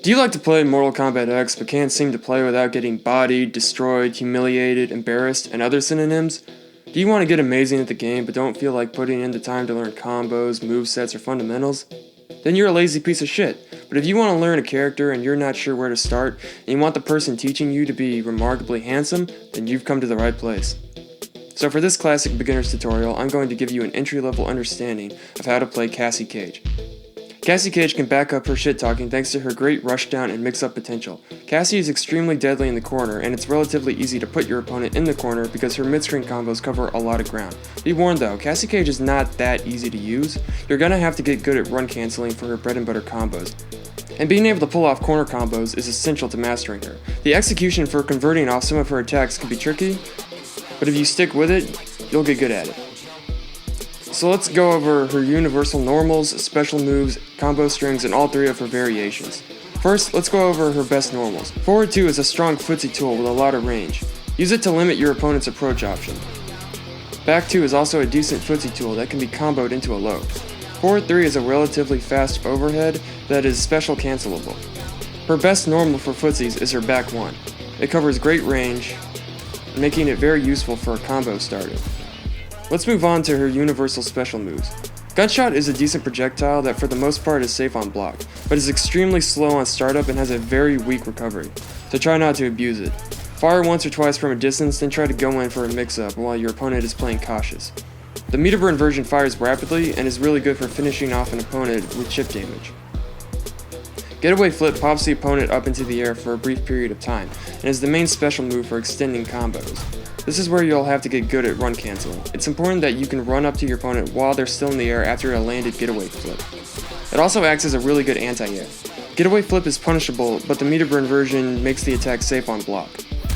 Do you like to play Mortal Kombat X but can't seem to play without getting bodied, destroyed, humiliated, embarrassed, and other synonyms? Do you want to get amazing at the game but don't feel like putting in the time to learn combos, movesets, or fundamentals? Then you're a lazy piece of shit. But if you want to learn a character and you're not sure where to start, and you want the person teaching you to be remarkably handsome, then you've come to the right place. So for this classic beginner's tutorial, I'm going to give you an entry-level understanding of how to play Cassie Cage. Cassie Cage can back up her shit-talking thanks to her great rushdown and mix-up potential. Cassie is extremely deadly in the corner, and it's relatively easy to put your opponent in the corner because her mid-screen combos cover a lot of ground. Be warned though, Cassie Cage is not that easy to use. You're gonna have to get good at run canceling for her bread and butter combos. And being able to pull off corner combos is essential to mastering her. The execution for converting off some of her attacks can be tricky, but if you stick with it, you'll get good at it. So let's go over her universal normals, special moves, combo strings, and all three of her variations. First, let's go over her best normals. Forward 2 is a strong footsie tool with a lot of range. Use it to limit your opponent's approach option. Back 2 is also a decent footsie tool that can be comboed into a low. Forward 3 is a relatively fast overhead that is special cancelable. Her best normal for footsies is her back 1. It covers great range, making it very useful for a combo starter. Let's move on to her universal special moves. Gunshot is a decent projectile that for the most part is safe on block, but is extremely slow on startup and has a very weak recovery, so try not to abuse it. Fire once or twice from a distance, then try to go in for a mix-up while your opponent is playing cautious. The meter burn version fires rapidly and is really good for finishing off an opponent with chip damage. Getaway flip pops the opponent up into the air for a brief period of time, and is the main special move for extending combos. This is where you'll have to get good at run canceling. It's important that you can run up to your opponent while they're still in the air after a landed getaway flip. It also acts as a really good anti-air. Getaway flip is punishable, but the meter burn version makes the attack safe on block.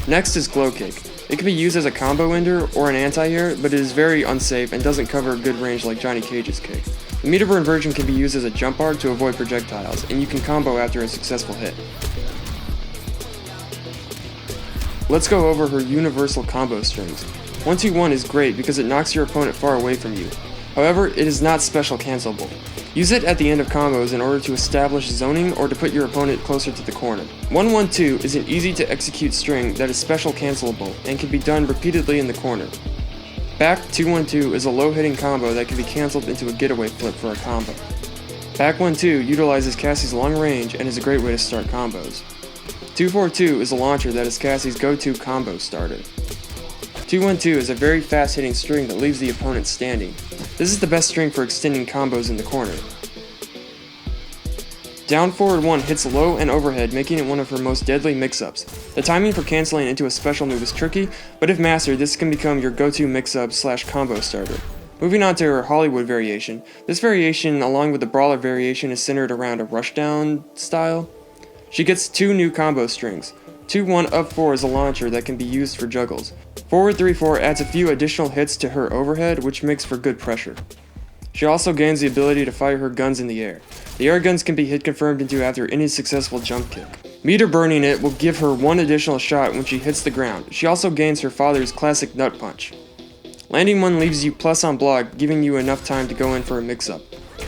Next is glow kick. It can be used as a combo ender or an anti-air, but it is very unsafe and doesn't cover good range like Johnny Cage's kick. The meter burn version can be used as a jump arc to avoid projectiles, and you can combo after a successful hit. Let's go over her universal combo strings. 1-2-1 is great because it knocks your opponent far away from you. However, it is not special cancelable. Use it at the end of combos in order to establish zoning or to put your opponent closer to the corner. 1-1-2 is an easy to execute string that is special cancelable and can be done repeatedly in the corner. Back 2-1-2 is a low hitting combo that can be cancelled into a getaway flip for a combo. Back 1-2 utilizes Cassie's long range and is a great way to start combos. 2-4-2 is a launcher that is Cassie's go-to combo starter. 2-1-2 is a very fast hitting string that leaves the opponent standing. This is the best string for extending combos in the corner. Down forward 1 hits low and overhead, making it one of her most deadly mix-ups. The timing for canceling into a special move is tricky, but if mastered, this can become your go-to mix-up / combo starter. Moving on to her Hollywood variation. This variation, along with the Brawler variation, is centered around a rushdown style. She gets 2 new combo strings. 2-1 up 4 is a launcher that can be used for juggles. Forward 3-4 adds a few additional hits to her overhead, which makes for good pressure. She also gains the ability to fire her guns in the air. The air guns can be hit confirmed into after any successful jump kick. Meter burning it will give her 1 additional shot when she hits the ground. She also gains her father's classic nut punch. Landing 1 leaves you plus on block, giving you enough time to go in for a mix-up.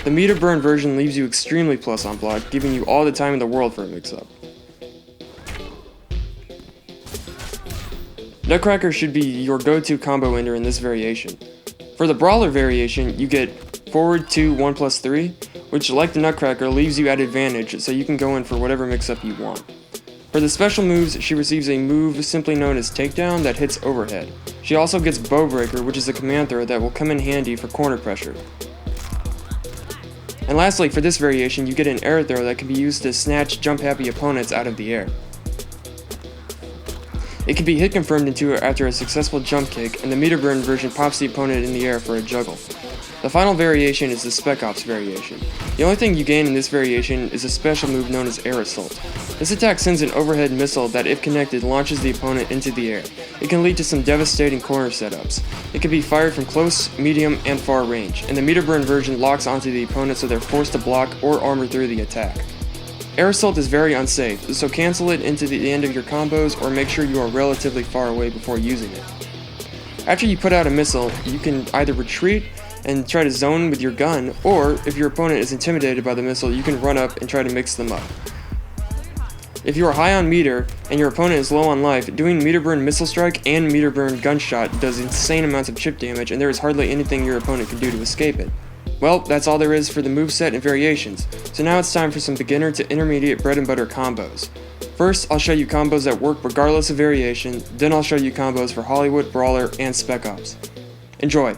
The meter burn version leaves you extremely plus on block, giving you all the time in the world for a mix-up. Nutcracker should be your go-to combo ender in this variation. For the Brawler variation, you get forward 2 1+3, which like the Nutcracker leaves you at advantage so you can go in for whatever mix-up you want. For the special moves, she receives a move simply known as Takedown that hits overhead. She also gets Bow Breaker, which is a command throw that will come in handy for corner pressure. And lastly, for this variation, you get an air throw that can be used to snatch jump-happy opponents out of the air. It can be hit confirmed into after a successful jump kick, and the meter burn version pops the opponent in the air for a juggle. The final variation is the Spec Ops variation. The only thing you gain in this variation is a special move known as Air Assault. This attack sends an overhead missile that, if connected, launches the opponent into the air. It can lead to some devastating corner setups. It can be fired from close, medium, and far range, and the meter burn version locks onto the opponent so they're forced to block or armor through the attack. Air Assault is very unsafe, so cancel it into the end of your combos or make sure you are relatively far away before using it. After you put out a missile, you can either retreat and try to zone with your gun, or if your opponent is intimidated by the missile, you can run up and try to mix them up. If you are high on meter and your opponent is low on life, doing meter burn missile strike and meter burn gunshot does insane amounts of chip damage, and there is hardly anything your opponent can do to escape it. Well, that's all there is for the moveset and variations, so now it's time for some beginner to intermediate bread and butter combos. First, I'll show you combos that work regardless of variation, then I'll show you combos for Hollywood, Brawler, and Spec Ops. Enjoy!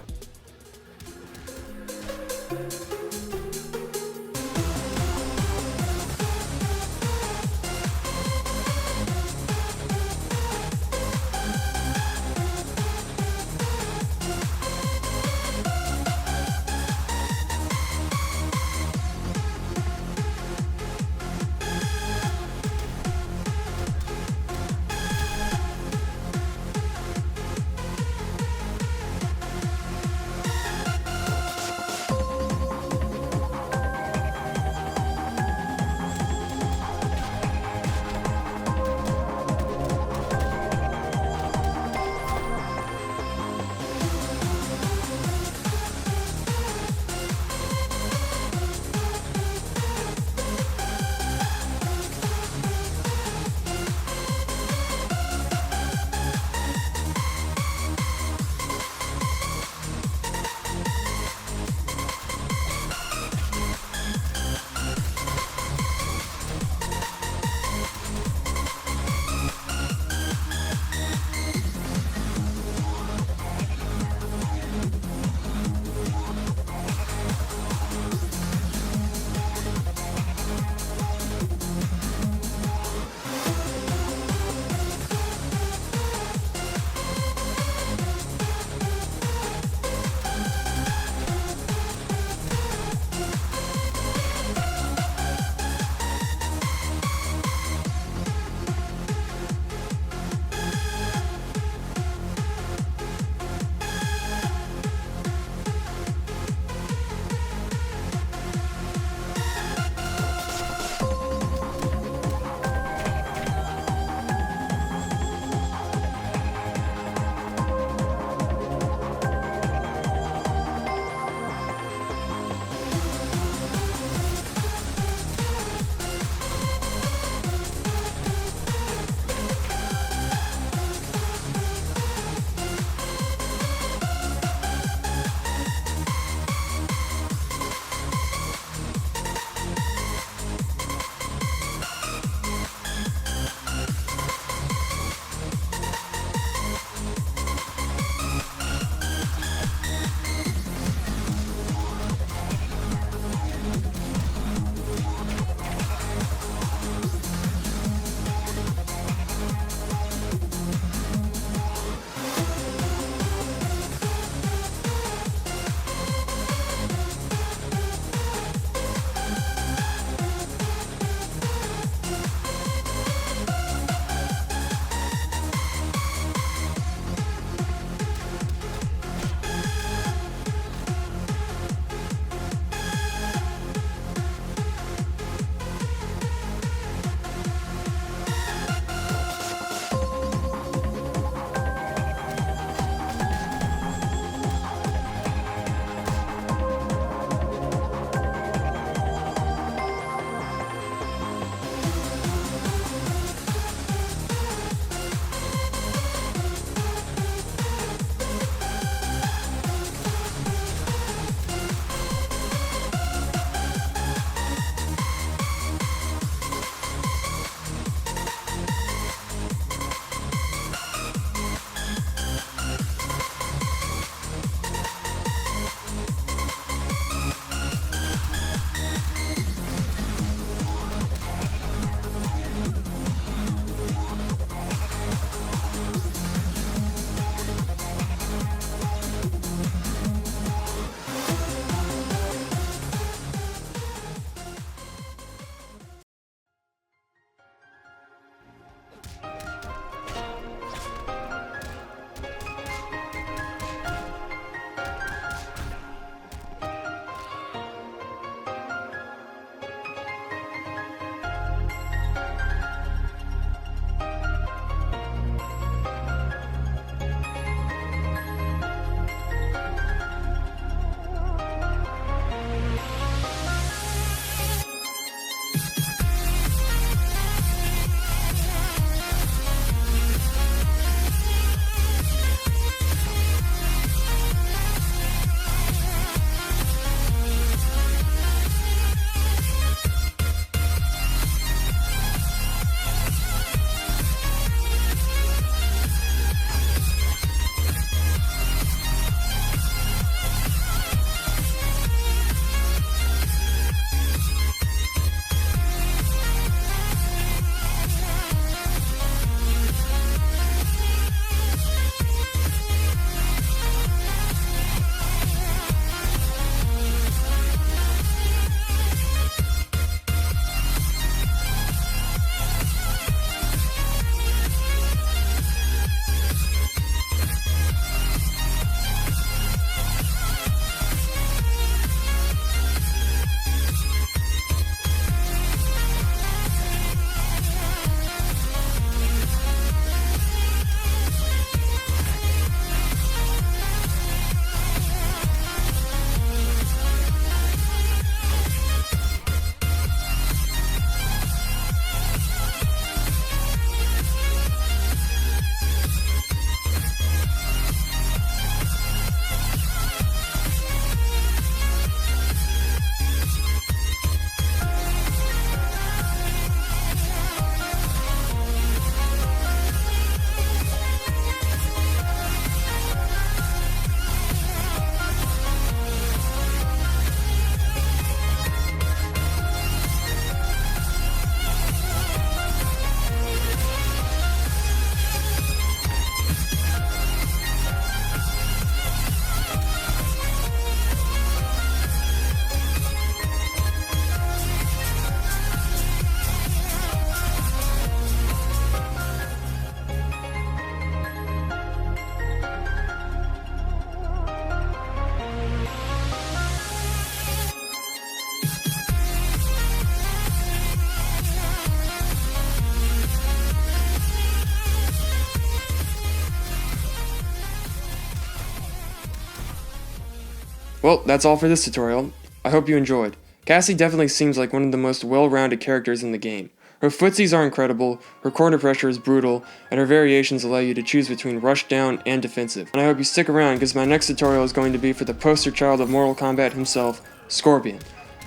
Well, that's all for this tutorial. I hope you enjoyed. Cassie definitely seems like one of the most well-rounded characters in the game. Her footsies are incredible, her corner pressure is brutal, and her variations allow you to choose between rush down and defensive. And I hope you stick around because my next tutorial is going to be for the poster child of Mortal Kombat himself, Scorpion.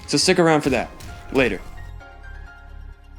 So stick around for that. Later.